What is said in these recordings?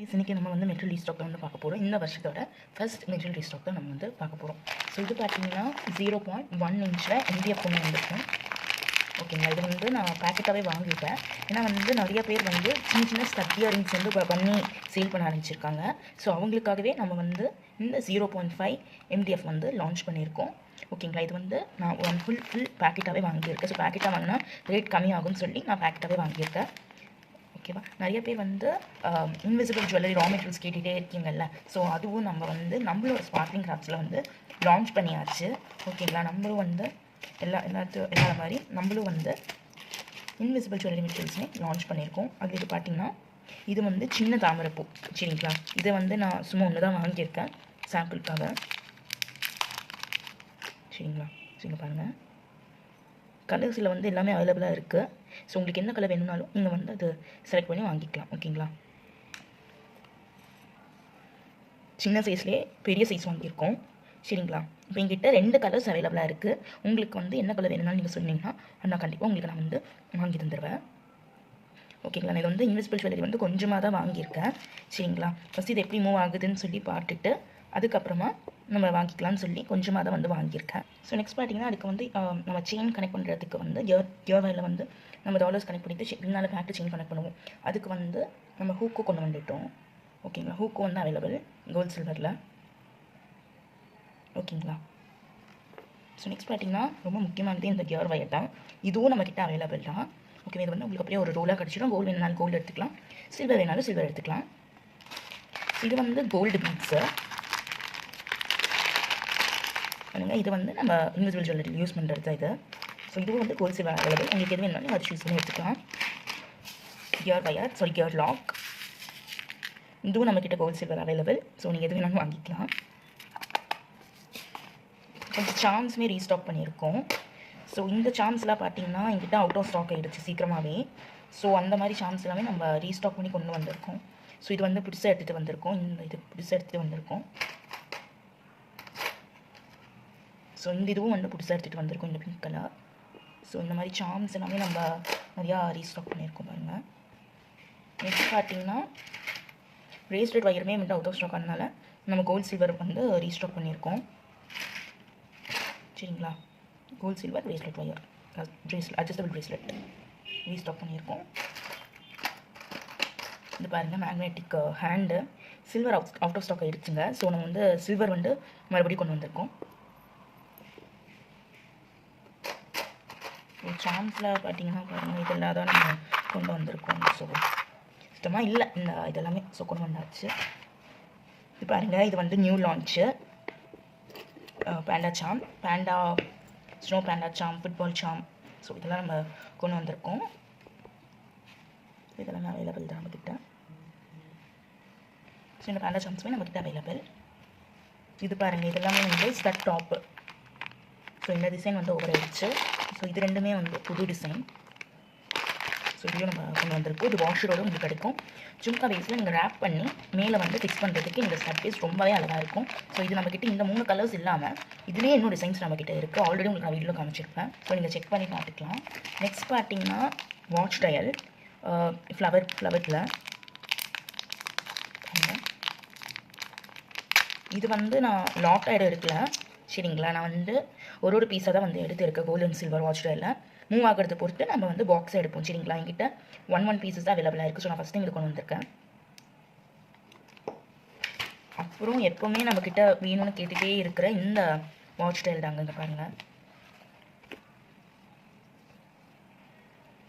Guys இன்றைக்கி நம்ம வந்து மெட்டீரியல் ரீஸ்டாக் தான் வந்து பார்க்க போகிறோம். இந்த வருஷத்தோட ஃபர்ஸ்ட் மெட்டீரியல் ரீஸ்டாக் தான் நம்ம வந்து பார்க்க போகிறோம். ஸோ இது பார்த்தீங்கன்னா 0.1 இன்ச்சில் MDF ஒன்று வந்துருக்கும். ஓகேங்களா, இது வந்து நான் பேக்கெட்டாகவே வாங்கிட்டேன். ஏன்னா வந்து நிறைய பேர் வந்து சின்ன சின்ன ஸ்டட் இயரிங்ஸ் வந்து பண்ணி சேல் பண்ண ஆரம்பிச்சிருக்காங்க. ஸோ அவங்களுக்காகவே நம்ம வந்து இந்த 0.5 MDF வந்து லான்ச் பண்ணியிருக்கோம். ஓகேங்களா, இது வந்து நான் ஃபுல் பேக்கெட்டாகவே வாங்கியிருக்கேன். ஸோ பேக்கெட்டாக வாங்கினா ரேட் கம்மியாகும்னு சொல்லி நான் பேக்கெட்டாகவே வாங்கியிருக்கேன். ஓகேவா, நிறைய பேர் வந்து இன்விசிபிள் ஜுவல்லரி ரா மெட்டீரியல்ஸ் கேட்டுகிட்டே இருக்கீங்கல்ல. ஸோ அதுவும் நம்ம வந்து நம்மளோட ஸ்பார்க்லிங் கிராஃப்ட்ஸில் வந்து லான்ச் பண்ணியாச்சு. ஓகேங்களா, நம்மளும் வந்து எல்லா மாதிரி நம்மளும் வந்து இன்விசிபிள் ஜுவல்லரி மெட்டீரியல்ஸுமே லான்ச் பண்ணியிருக்கோம். அது இது பார்த்திங்கன்னா இது வந்து சின்ன தாமரைப்பூ. சரிங்களா, இதை வந்து நான் சும்மா ஒன்று தான் வாங்கியிருக்கேன் சாம்பிளுக்காக. சரிங்களா, சரிங்க பாருங்கள், கலர்ஸில் வந்து எல்லாமே அவைலபிளாக இருக்குது. ஸோ உங்களுக்கு என்ன கலர் வேணும்னாலும் நீங்கள் வந்து அது செலக்ட் பண்ணி வாங்கிக்கலாம். ஓகேங்களா, சின்ன சைஸ்லேயே பெரிய சைஸ் வாங்கியிருக்கோம். சரிங்களா, இப்போ எங்கிட்ட 2 கலர்ஸ் அவைலபிளாக இருக்குது. உங்களுக்கு வந்து என்ன கலர் வேணும்னாலும் நீங்கள் சொன்னீங்கன்னா நான் கண்டிப்பாக உங்களுக்கு நான் வந்து வாங்கி தந்துடுவேன். ஓகேங்களா, நான் இது வந்து இன்விசிபிள் ஜுவல்லரி வந்து கொஞ்சமாக தான் வாங்கியிருக்கேன். சரிங்களா, ஃபஸ்ட் இது எப்படி மூவ் ஆகுதுன்னு சொல்லி பார்த்துட்டு அதுக்கப்புறமா நம்ம வாங்கிக்கலாம்னு சொல்லி கொஞ்சமாக தான் வந்து வாங்கியிருக்கேன். ஸோ நெக்ஸ்ட் பார்த்தீங்கன்னா அதுக்கு வந்து நம்ம செயின் கனெக்ட் பண்ணுறதுக்கு வந்து கியர் வயரில் வந்து நம்ம டாலர்ஸ் கனெக்ட் பண்ணிவிட்டு பின்னால் ஃபேக்ட்ரி செயின் கனெக்ட் பண்ணுவோம். அதுக்கு வந்து நம்ம ஹூக்கு கொண்டு வந்துட்டோம். ஓகேங்களா, ஹூக்கு வந்து அவைலபிள் கோல்ட் சில்வரில். ஓகேங்களா, ஸோ நெக்ஸ்ட் பார்த்தீங்கன்னா ரொம்ப முக்கியமானது இந்த கியர் வயர் தான். இதுவும் நம்மக்கிட்ட அவைலபிள் தான். ஓகே, இது வந்து உங்களுக்கு அப்படியே ஒரு ரோலாக கிடச்சிடும். கோல்டு வேணுனாலும் கோல்டு எடுத்துக்கலாம், சில்வர் வேணாலும் சில்வர் எடுத்துக்கலாம். இது வந்து கோல்டு பீட்ஸு. இது வந்து நம்ம இன்விசிபிள் ஜுவல்லரி யூஸ் பண்ணுறது தான் இது. ஸோ இதுவும் வந்து கோல்ட் சில்வர் அவைலபிள். உங்களுக்கு எது வேணாலும் அதை சூஸ் பண்ணி எடுத்துக்கலாம். கியர் லாக், இதுவும் நம்மக்கிட்ட கோல்ட் சில்வர் அவைலபிள். ஸோ நீங்கள் எது வேணாலும் வாங்கிக்கலாம். கொஞ்சம் சார்ம்ஸுமே ரீஸ்டாக் பண்ணியிருக்கோம். ஸோ இந்த சார்ம்ஸ்லாம் பார்த்தீங்கன்னா எங்கிட்ட அவுட் ஆஃப் ஸ்டாக் ஆகிடுச்சு சீக்கிரமாகவே. ஸோ அந்த மாதிரி சார்ம்ஸ் எல்லாமே நம்ம ரீஸ்டாக் பண்ணி கொண்டு வந்திருக்கோம். ஸோ இது வந்து புதுசாக எடுத்துகிட்டு வந்திருக்கோம். இது புதுசாக எடுத்துகிட்டு வந்திருக்கோம். ஸோ இந்த இதுவும் வந்து புதுசாக எடுத்துகிட்டு வந்திருக்கோம், இந்த பிங்க் கலர். ஸோ இந்த மாதிரி சார்ம்ஸ் எல்லாமே நம்ம நிறையா ரீஸ்டாக் பண்ணியிருக்கோம் பாருங்கள். நெக்ஸ்ட் பார்த்தீங்கன்னா பிரேஸ்லெட் வயருமே வந்து அவுட் ஆஃப் ஸ்டாக் ஆனதுனால நம்ம கோல்ட் சில்வர் வந்து ரீஸ்டாக் பண்ணியிருக்கோம். சரிங்களா, gold silver bracelet wire adjustable bracelet restock பண்ணியிருக்கோம். இது பாருங்கள், magnetic hand silver out of stock ஆகிடுச்சுங்க. ஸோ நம்ம வந்து சில்வர் வந்து மறுபடியும் கொண்டு வந்திருக்கோம். சார்ம்ஸில் பார்த்தீங்கன்னா பாருங்கள், இதெல்லாம் தான் நம்ம கொண்டு வந்திருக்கோம். ஸோ சுத்தமாக இல்லை இந்த இதெல்லாமே. ஸோ கொண்டு வந்தாச்சு. இது பாருங்கள், இது வந்து நியூ லான்ச்சு பேண்டா சாம், ஸ்னோ பேண்டா சாம், ஃபுட்பால் சாம். ஸோ இதெல்லாம் நம்ம கொண்டு வந்திருக்கோம். இதெல்லாம் அவைலபிள் தான் நம்மக்கிட்ட. ஸோ இந்த பேண்டா சாம்ஸுமே நம்மக்கிட்ட அவைலபிள். இது பாருங்கள், இதெல்லாமே வந்து ஸ்டட் டாப்பு. ஸோ இந்த டிசைன் வந்து ஓவர் ஆயிடுச்சு. ஸோ இது ரெண்டுமே வந்து புது டிசைன். ஸோ இதையும் நம்ம கொண்டு வந்திருக்கோம். இது வாஷரோடு உங்களுக்கு கிடைக்கும். ஜும்கா பேஸில் நீங்கள் ரேப் பண்ணி மேலே வந்து ஃபிக்ஸ் பண்ணுறதுக்கு இந்த ஸ்டட் பேஸ் ரொம்பவே அழகாக இருக்கும். ஸோ இது நம்மக்கிட்ட இந்த 3 கலர்ஸ் இல்லாமல் இதுலேயே இன்னும் டிசைன்ஸ் நம்மக்கிட்ட இருக்குது. ஆல்ரெடி உங்களுக்கு நான் வீடியோவில் காமிச்சிருப்பேன். ஸோ நீங்கள் செக் பண்ணி பார்த்துக்கலாம். நெக்ஸ்ட் பார்த்தீங்கன்னா வாட்ச் டயல் ஃப்ளவரில். இது வந்து நான் லாக்டாக எடுக்கல. சரிங்களா, நான் வந்து ஒரு பீஸாக தான் வந்து எடுத்துருக்கேன். கோல்டு அண்ட் சில்வர் வாட்ச் டயலில் மூவ் ஆகிறத பொறுத்து நம்ம வந்து பாக்ஸை எடுப்போம். சரிங்களா, என்கிட்ட 1 பீசஸ் தான் அவைலபிளாக இருக்குது. ஸோ நான் ஃபஸ்ட் டைம் இது கொண்டு வந்திருக்கேன். அப்புறம் எப்போவுமே நம்மக்கிட்ட வேணும்னு கேட்டுகிட்டே இருக்கிற இந்த வாட்ச் டயல் தாங்க. இங்கே பாருங்கள்,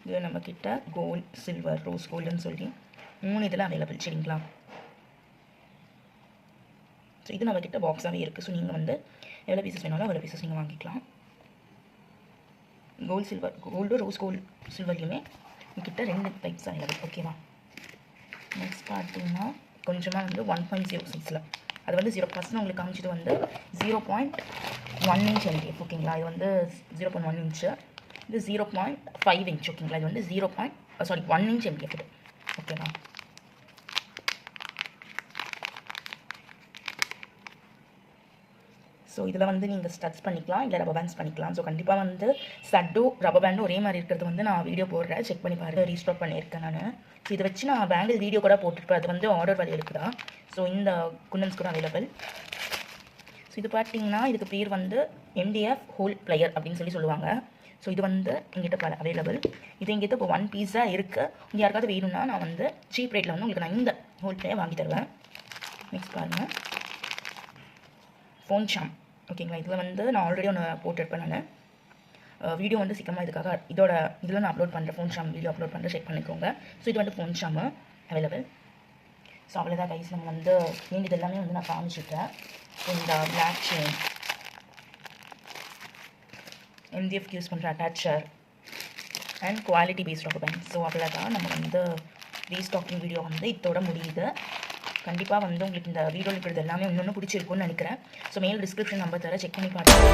இது நம்மக்கிட்ட கோல்டு சில்வர் ரோஸ் கோல்டுன்னு சொல்லி 3 இதில் அவைலபிள். சரிங்களா, ஸோ இது நம்மக்கிட்ட பாக்ஸாகவே இருக்குது. ஸோ நீங்கள் வந்து எவ்வளோ பீசஸ் வேணாலும் அவ்வளோ பீசஸ் நீங்கள் வாங்கிக்கலாம். கோல்டு ரோஸ் கோல்டு சில்வர்லையுமே என்கிட்ட 2 டைப்ஸ் அவைலபிள். ஓகேவா, நெக்ஸ்ட் பார்த்தீங்கன்னா கொஞ்சமாக வந்து 1.0 சைஸில் அது வந்து 0 பர்சன்ட் உங்களுக்கு காமிச்சிட்டு வந்து 0.1 இன்ச் MDF. ஓகேங்களா, இது வந்து 0.1 இன்ச்சு, இது 0.5 இன்ச். ஓகேங்களா, இது வந்து 1 இன்ச் MDF இது. ஓகேவா, ஸோ இதில் வந்து நீங்கள் ஸ்டட்ஸ் பண்ணிக்கலாம், இல்லை ரப்பர் பேண்ட்ஸ் பண்ணிக்கலாம். ஸோ கண்டிப்பாக வந்து ஸ்டட்டும் ரப்பர் பேண்டும் ஒரே மாதிரி இருக்கிறது வந்து நான் வீடியோ போடுறேன், செக் பண்ணி பாருங்க. ரீஸ்டாக் பண்ணியிருக்கேன் நான். ஸோ இதை வச்சு நான் பேங்கிள் வீடியோ கூட போட்டுருப்பேன், அது வந்து ஆர்டர் வழி இருக்குதா. ஸோ இந்த குண்டன்ஸ் கூட அவைலபிள். ஸோ இது பார்த்தீங்கன்னா இதுக்கு பேர் வந்து MDF ஹோல் பிளேயர் அப்படின்னு சொல்லுவாங்க. ஸோ இது வந்து எங்கிட்ட அவைலபிள். இது எங்கிட்ட இப்போ 1 பீஸாக இருக்குது. இங்கே யாருக்காவது வேணும்னா நான் வந்து சீப் ரேட்டில் வந்து உங்களுக்கு நான் இந்த ஹோல் பிளேயர் வாங்கி தருவேன். நெக்ஸ்ட் பாருங்கள், ஃபோன் ஷாம். ஓகேங்களா, இதில் வந்து நான் ஆல்ரெடி ஒன்று போட்டிருப்பேன். நான் வீடியோ வந்து சீக்கிரமாக இதுக்காக இதில் நான் அப்லோட் பண்ணுறேன், ஃபோன் ஷாம் வீடியோ அப்லோட் பண்ணுறேன், செக் பண்ணிக்கோங்க. ஸோ இது வந்து ஃபோன் ஷாமு அவைலபிள். ஸோ அவ்வளோதான் கைஸ், நம்ம வந்து வேண்டியது எல்லாமே வந்து நான் காமிச்சிட்டேன். ஸோ இந்த பிளாக் செயின், MDF யூஸ் பண்ணுற attacher and quality based rubber band. So அவ்வளோதான், நம்ம வந்து ரீஸ்டாக்கிங் வீடியோ வந்து இதோட முடியுது. கண்டிப்பாக வந்து உங்களுக்கு இந்த வீடியோவில் இருக்கிறது எல்லாமே இன்னொன்று பிடிச்சிருக்குன்னு நினைக்கிறேன். ஸோ மேல் டிஸ்கிரிப்ஷன் நம்பர் தர, செக் பண்ணி பாருங்கள்.